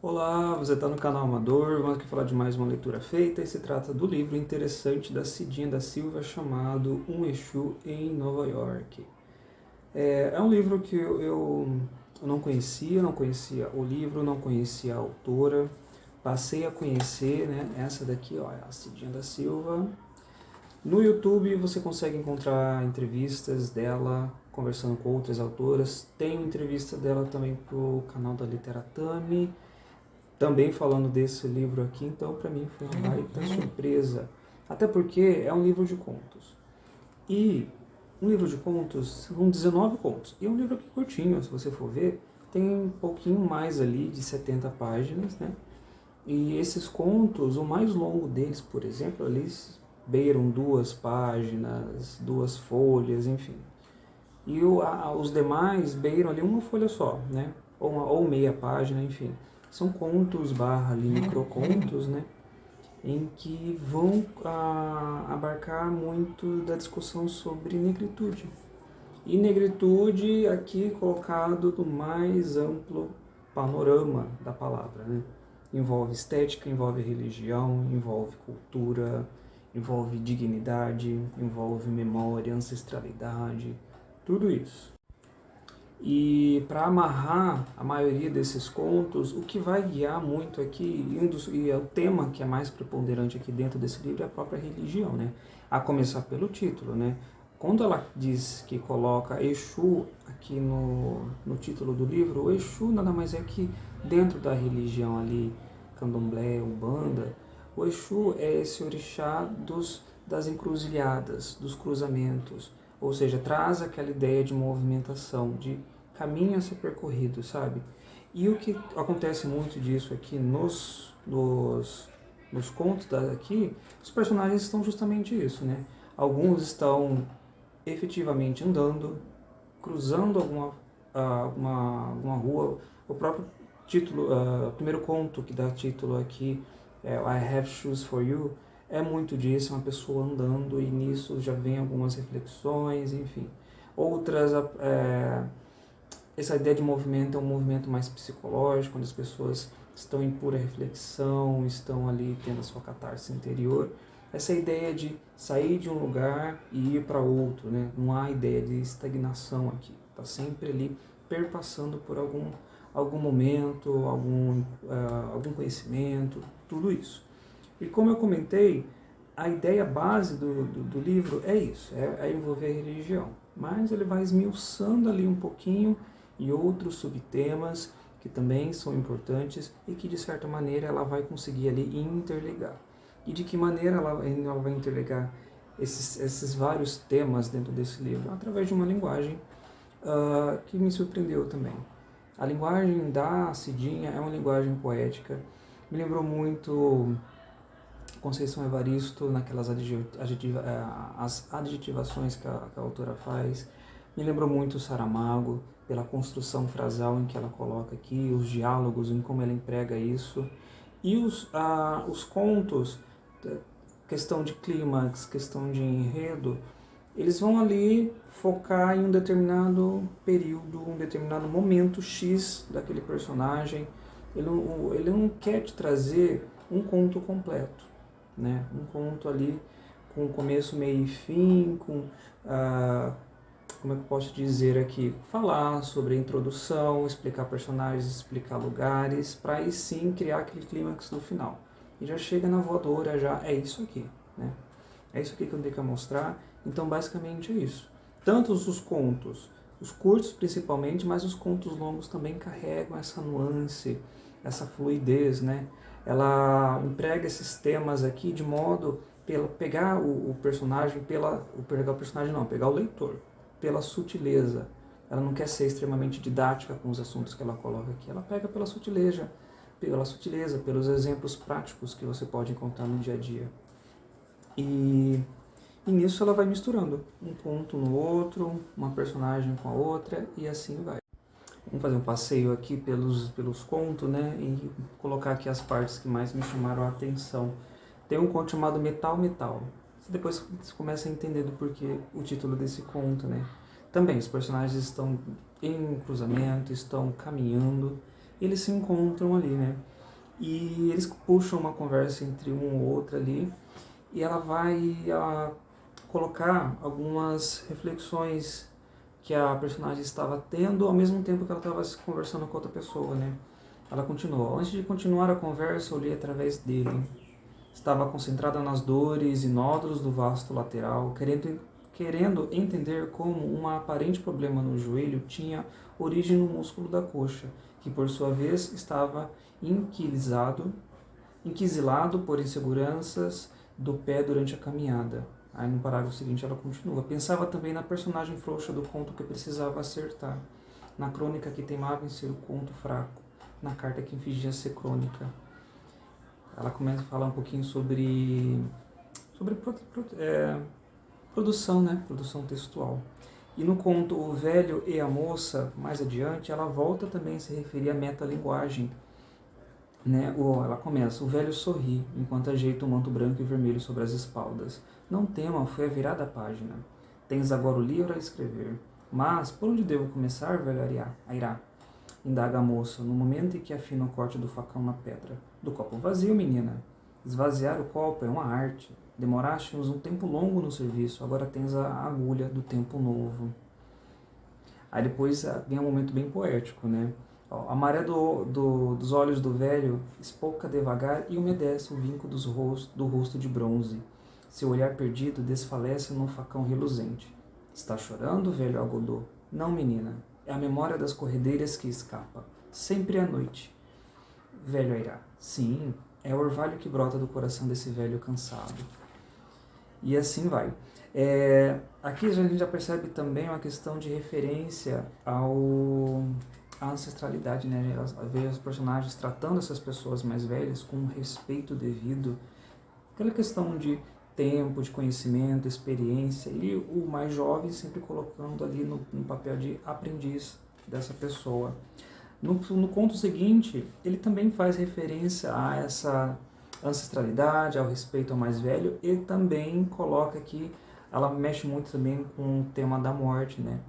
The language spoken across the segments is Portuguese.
Olá, você está no canal Amador, vamos aqui falar de mais uma leitura feita e se trata do livro interessante da Cidinha da Silva chamado Um Exu em Nova York. É um livro que eu não conhecia o livro, não conhecia a autora, passei a conhecer, né, essa daqui, ó, a Cidinha da Silva. No YouTube você consegue encontrar entrevistas dela conversando com outras autoras, tem uma entrevista dela também pro canal da Literatame, também falando desse livro aqui, então para mim foi uma baita surpresa. Até porque é um livro de contos. E um livro de contos são 19 contos. E é um livro aqui curtinho, se você for ver, tem um pouquinho mais ali de 70 páginas, né? E esses contos, o mais longo deles, por exemplo, eles beiram 2 páginas, 2 folhas, enfim. E os demais beiram ali uma folha só, né? Ou meia página, enfim. São contos barra ali, microcontos, né? Em que vão abarcar muito da discussão sobre negritude. E negritude aqui colocado no mais amplo panorama da palavra, né? Envolve estética, envolve religião, envolve cultura, envolve dignidade, envolve memória, ancestralidade, tudo isso. E para amarrar a maioria desses contos, o que vai guiar muito aqui, e é o tema que é mais preponderante aqui dentro desse livro, é a própria religião, né? A começar pelo título, né? Quando ela diz que coloca Exu aqui no título do livro, o Exu nada mais é que dentro da religião ali, candomblé, umbanda, o Exu é esse orixá das encruzilhadas, dos cruzamentos, ou seja, traz aquela ideia de movimentação, de caminho a ser percorrido, sabe? E o que acontece muito disso aqui nos contos daqui, os personagens estão justamente isso, né? Alguns estão efetivamente andando, cruzando alguma rua. O próprio título, o primeiro conto que dá título aqui, I Have Shoes for You, é muito disso, uma pessoa andando e nisso já vem algumas reflexões, enfim. Outras, essa ideia de movimento é um movimento mais psicológico, quando as pessoas estão em pura reflexão, estão ali tendo a sua catarse interior. Essa ideia de sair de um lugar e ir para outro, né? Não há ideia de estagnação aqui. Está sempre ali perpassando por algum momento, algum conhecimento, tudo isso. E como eu comentei, a ideia base do livro é isso, é envolver a religião. Mas ele vai esmiuçando ali um pouquinho e outros subtemas que também são importantes e que, de certa maneira, ela vai conseguir ali interligar. E de que maneira ela vai interligar esses vários temas dentro desse livro? Através de uma linguagem que me surpreendeu também. A linguagem da Cidinha é uma linguagem poética. Me lembrou muito Conceição Evaristo, naquelas as adjetivações que a autora faz. Me lembrou muito Saramago, pela construção frasal em que ela coloca aqui, os diálogos, em como ela emprega isso. E os contos, questão de clímax, questão de enredo, eles vão ali focar em um determinado período, um determinado momento X daquele personagem. Ele não quer te trazer um conto completo, né? Um conto ali com começo, meio e fim, como é que eu posso dizer aqui? Falar sobre a introdução, explicar personagens, explicar lugares, para aí sim criar aquele clímax no final. E já chega na voadora, já é isso aqui, né? É isso aqui que eu tenho que mostrar. Então, basicamente é isso. Tanto os contos, os curtos principalmente, mas os contos longos também carregam essa nuance, essa fluidez, né? Ela emprega esses temas aqui de modo pegar o personagem pegar o leitor pela sutileza. Ela não quer ser extremamente didática com os assuntos que ela coloca aqui. Ela pega pela sutileza, pelos exemplos práticos que você pode encontrar no dia a dia. E nisso ela vai misturando um ponto no outro, uma personagem com a outra e assim vai. Vamos fazer um passeio aqui pelos contos, né? E colocar aqui as partes que mais me chamaram a atenção. Tem um conto chamado Metal Metal. Depois você começa a entender do porquê o título desse conto, né? Também os personagens estão em cruzamento, estão caminhando, eles se encontram ali, né? e eles puxam uma conversa entre um ou outro ali, e ela vai colocar algumas reflexões que a personagem estava tendo ao mesmo tempo que ela estava conversando com outra pessoa, né? Ela continuou. Antes de continuar a conversa, olhei através dele. Estava concentrada nas dores e nódulos do vasto lateral, querendo entender como um aparente problema no joelho tinha origem no músculo da coxa, que por sua vez estava inquisilado por inseguranças do pé durante a caminhada. Aí no parágrafo seguinte ela continua. Pensava também na personagem frouxa do conto que precisava acertar, na crônica que teimava em ser o conto fraco, na carta que fingia ser crônica. Ela começa a falar um pouquinho sobre produção, né? Produção textual. E no conto O Velho e a Moça, mais adiante, ela volta também a se referir à metalinguagem. Né? Ela começa, o velho sorri, enquanto ajeita o manto branco e vermelho sobre as espaldas. Não tema, foi a virada a página. Tens agora o livro a escrever. Mas, por onde devo começar, velho Airá? Indaga a moça, no momento em que afina o corte do facão na pedra. Do copo vazio, menina. Esvaziar o copo é uma arte. Demoraste-nos um tempo longo no serviço, agora tens a agulha do tempo novo. Aí depois vem um momento bem poético, né? A maré dos olhos do velho espouca devagar e umedece o vinco do rosto de bronze. Seu olhar perdido desfalece num facão reluzente. Está chorando, velho Agodô? Não, menina. É a memória das corredeiras que escapa. Sempre à noite. Velho Airá. Sim, é o orvalho que brota do coração desse velho cansado. E assim vai. Aqui a gente já percebe também uma questão de referência à ancestralidade, né? Ver os personagens tratando essas pessoas mais velhas com um respeito devido, aquela questão de tempo, de conhecimento, experiência, e o mais jovem sempre colocando ali no papel de aprendiz dessa pessoa. No conto seguinte, ele também faz referência a essa ancestralidade, ao respeito ao mais velho, e também coloca que ela mexe muito também com o tema da morte, né?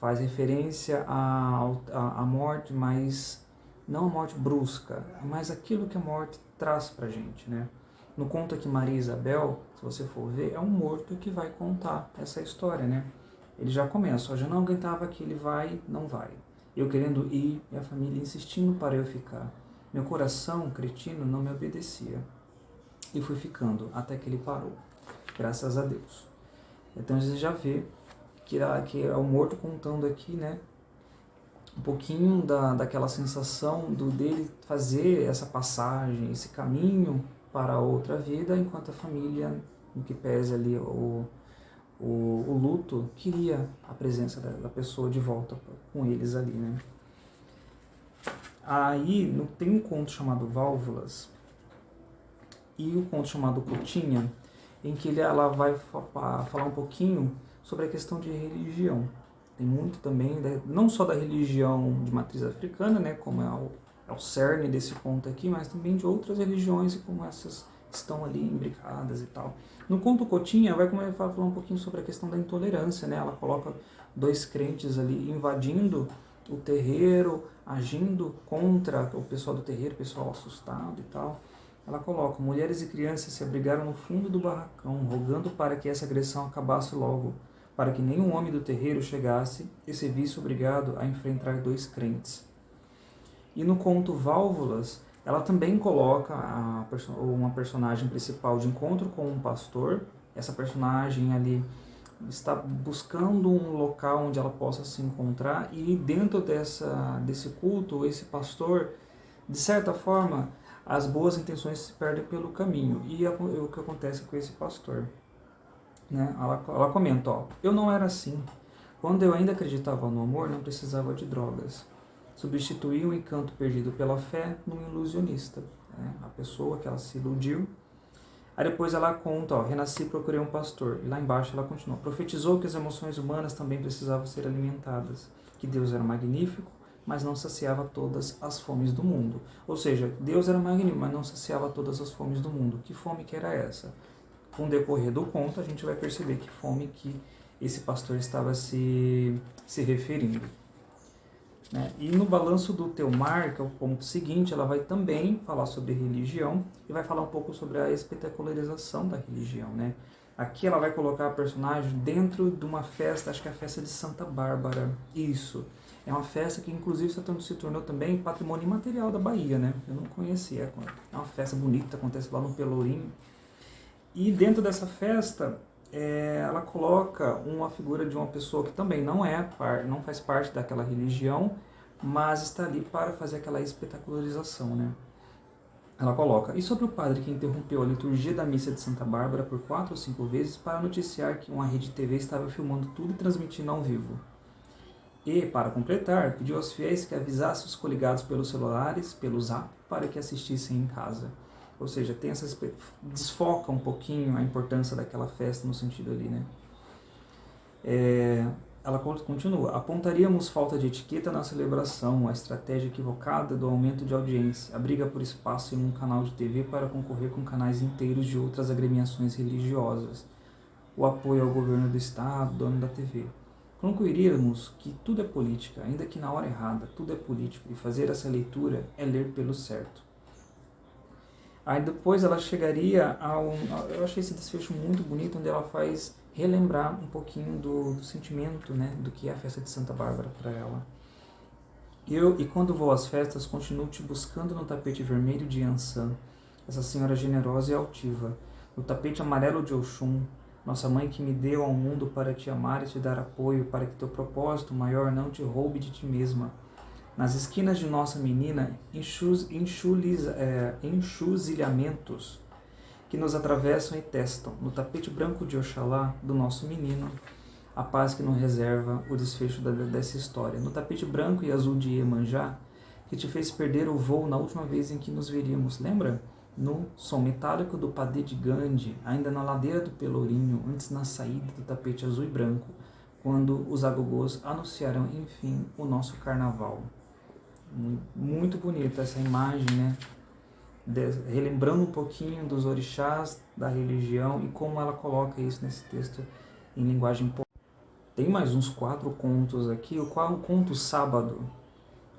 Faz referência à morte, mas não a morte brusca, mas aquilo que a morte traz pra gente, né? No conto aqui Maria Isabel, se você for ver, é um morto que vai contar essa história, né? Ele já começa, ó, já não aguentava que ele vai, não vai. Eu querendo ir e a família insistindo para eu ficar. Meu coração, cretino, não me obedecia. E fui ficando até que ele parou. Graças a Deus. Então você já vê que é o morto contando aqui, né? Um pouquinho daquela sensação dele fazer essa passagem, esse caminho para a outra vida, enquanto a família, no que pese ali o luto, queria a presença da pessoa de volta com eles ali, né? Aí tem um conto chamado Válvulas e o conto chamado Cotinha, em que ela vai falar um pouquinho sobre a questão de religião. Tem muito também, não só da religião de matriz africana, né, como é o cerne desse conto aqui, mas também de outras religiões e como essas estão ali imbricadas e tal. No conto Cotinha, vai falar um pouquinho sobre a questão da intolerância, né? Ela coloca dois crentes ali invadindo o terreiro, agindo contra o pessoal do terreiro, o pessoal assustado e tal. Ela coloca, mulheres e crianças se abrigaram no fundo do barracão, rogando para que essa agressão acabasse logo, para que nenhum homem do terreiro chegasse e se visse obrigado a enfrentar dois crentes. E no conto Válvulas, ela também coloca uma personagem principal de encontro com um pastor. Essa personagem ali está buscando um local onde ela possa se encontrar, e dentro desse culto, esse pastor, de certa forma, as boas intenções se perdem pelo caminho. E é o que acontece com esse pastor. Né? Ela comenta, ó, eu não era assim. Quando eu ainda acreditava no amor, não precisava de drogas. Substituí o encanto perdido pela fé num ilusionista. Né? A pessoa que ela se iludiu. Aí depois ela conta, ó, renasci e procurei um pastor. E lá embaixo ela continua. Profetizou que as emoções humanas também precisavam ser alimentadas. Que Deus era magnífico, mas não saciava todas as fomes do mundo. Ou seja, Deus era magnífico, mas não saciava todas as fomes do mundo. Que fome que era essa? Com o decorrer do conto, a gente vai perceber que fome que esse pastor estava se referindo. né? E no Balanço do Teu Mar, que é o ponto seguinte, ela vai também falar sobre religião e vai falar um pouco sobre a espetacularização da religião, né? Aqui ela vai colocar a personagem dentro de uma festa, acho que é a festa de Santa Bárbara. Isso. É uma festa que inclusive se tornou também patrimônio imaterial da Bahia, né? Eu não conhecia. É uma festa bonita, acontece lá no Pelourinho. E dentro dessa festa, ela coloca uma figura de uma pessoa que também não faz parte daquela religião, mas está ali para fazer aquela espetacularização, né? Ela coloca: e sobre o padre que interrompeu a liturgia da missa de Santa Bárbara por 4 ou 5 vezes para noticiar que uma rede de TV estava filmando tudo e transmitindo ao vivo. E, para completar, pediu aos fiéis que avisassem os coligados pelos celulares, pelo zap, para que assistissem em casa. Ou seja, desfoca um pouquinho a importância daquela festa no sentido ali, né? Ela continua: apontaríamos falta de etiqueta na celebração, a estratégia equivocada do aumento de audiência, a briga por espaço em um canal de TV para concorrer com canais inteiros de outras agremiações religiosas, o apoio ao governo do Estado, dono da TV. Concluiríamos que tudo é política, ainda que na hora errada, tudo é político, e fazer essa leitura é ler pelo certo. Aí depois ela chegaria eu achei esse desfecho muito bonito, onde ela faz relembrar um pouquinho do sentimento, né, do que é a festa de Santa Bárbara para ela. E quando vou às festas, continuo te buscando no tapete vermelho de Yansan, essa senhora generosa e altiva, no tapete amarelo de Oxum, nossa mãe que me deu ao mundo para te amar e te dar apoio, para que teu propósito maior não te roube de ti mesma. Nas esquinas de nossa menina, enxuzilhamentos que nos atravessam e testam. No tapete branco de Oxalá, do nosso menino, a paz que nos reserva o desfecho dessa história. No tapete branco e azul de Iemanjá, que te fez perder o voo na última vez em que nos veríamos, lembra? No som metálico do padê de Gandhi, ainda na ladeira do Pelourinho, antes na saída do tapete azul e branco, quando os agogôs anunciarão, enfim, o nosso carnaval. Muito bonita essa imagem, né? Relembrando um pouquinho dos orixás, da religião e como ela coloca isso nesse texto em linguagem popular. Tem mais uns 4 contos aqui. O conto Sábado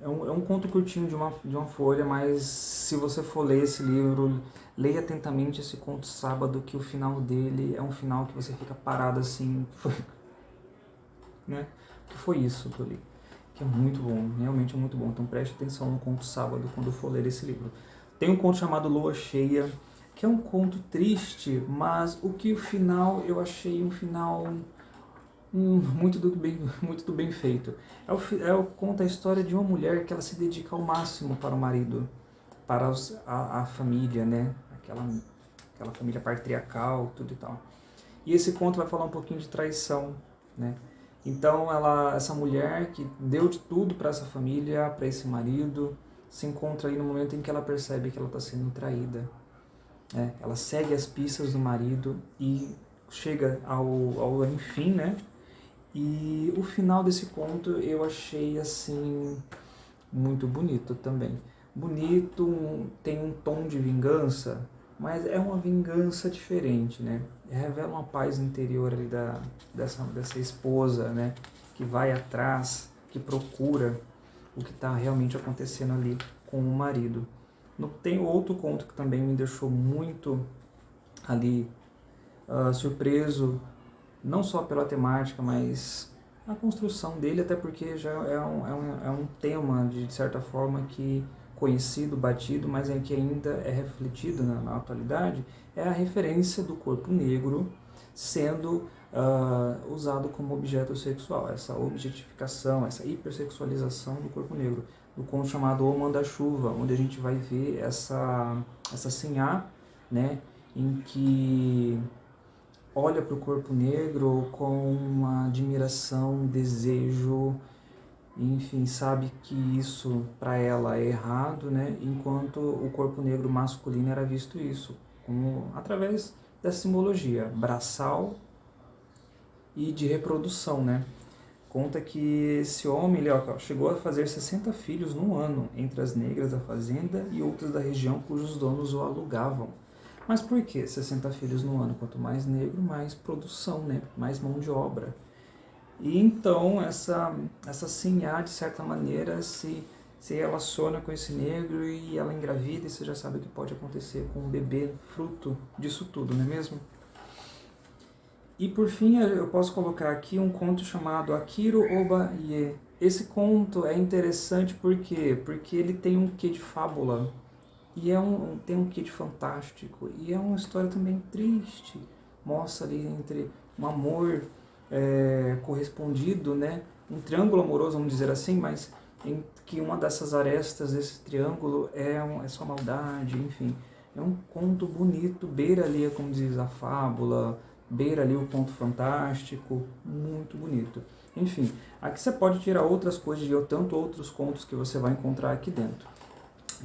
é um conto curtinho de uma folha, mas se você for ler esse livro, leia atentamente esse conto Sábado, que o final dele é um final que você fica parado assim, né? Que foi isso que eu li, que é muito bom, realmente é muito bom. Então preste atenção no conto Sábado quando for ler esse livro. Tem um conto chamado Lua Cheia, que é um conto triste, mas o final eu achei um final muito do bem feito. Conta a história de uma mulher que ela se dedica ao máximo para o marido, para a família, né? Aquela família patriarcal, tudo e tal. E esse conto vai falar um pouquinho de traição, né? Então essa mulher que deu de tudo para essa família, para esse marido, se encontra aí no momento em que ela percebe que ela está sendo traída. Ela segue as pistas do marido e chega ao enfim, né? E o final desse conto eu achei assim muito bonito também. Bonito, tem um tom de vingança, mas é uma vingança diferente, né? Revela uma paz interior ali dessa esposa, né? Que vai atrás, que procura o que está realmente acontecendo ali com o marido. Tem outro conto que também me deixou muito ali surpreso, não só pela temática, mas a construção dele, até porque já é um tema, de certa forma, que conhecido, batido, mas que ainda é refletido na atualidade, é a referência do corpo negro sendo usado como objeto sexual, essa objetificação, essa hipersexualização do corpo negro, do conto chamado O Manda-Chuva, onde a gente vai ver essa sinhá, né, em que olha para o corpo negro com uma admiração, um desejo, enfim, sabe que isso para ela é errado, né? Enquanto o corpo negro masculino era visto isso, através da simbologia braçal e de reprodução, né? Conta que esse homem chegou a fazer 60 filhos num ano, entre as negras da fazenda e outras da região cujos donos o alugavam. Mas por que 60 filhos no ano? Quanto mais negro, mais produção, né? Mais mão de obra. E então essa Sinhá, de certa maneira, se relaciona com esse negro e ela engravida, e você já sabe o que pode acontecer com um bebê fruto disso tudo, não é mesmo? E por fim, eu posso colocar aqui um conto chamado Akiro Oba Ye. Esse conto é interessante por quê? Porque ele tem um quê de fábula, e tem um quê de fantástico, e é uma história também triste. Mostra ali entre um amor correspondido, né? Um triângulo amoroso, vamos dizer assim, mas em que uma dessas arestas desse triângulo é só maldade, enfim. É um conto bonito, beira ali, como diz a fábula, beira ali o conto fantástico, muito bonito. Enfim, aqui você pode tirar outras coisas de tanto outros contos que você vai encontrar aqui dentro.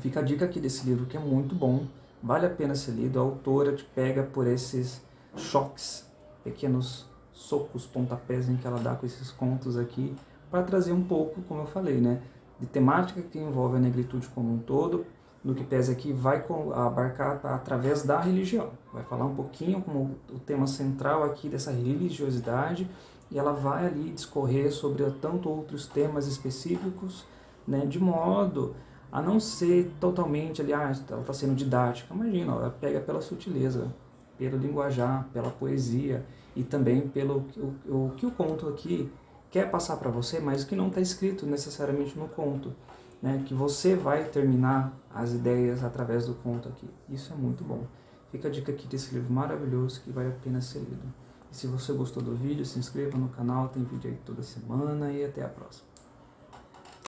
Fica a dica aqui desse livro que é muito bom, vale a pena ser lido. A autora te pega por esses choques, pequenos socos, pontapés em que ela dá com esses contos aqui, para trazer um pouco, como eu falei, né, de temática que envolve a negritude como um todo. No que pese aqui vai abarcar através da religião. Vai falar um pouquinho como o tema central aqui dessa religiosidade, e ela vai ali discorrer sobre tanto outros temas específicos, né, de modo a não ser totalmente ali, ela está sendo didática. Imagina, ela pega pela sutileza, pelo linguajar, pela poesia e também pelo o que o conto aqui quer passar para você, mas que não está escrito necessariamente no conto, né? Que você vai terminar as ideias através do conto aqui. Isso é muito bom. Fica a dica aqui desse livro maravilhoso que vale a pena ser lido. E se você gostou do vídeo, se inscreva no canal, tem vídeo aí toda semana e até a próxima.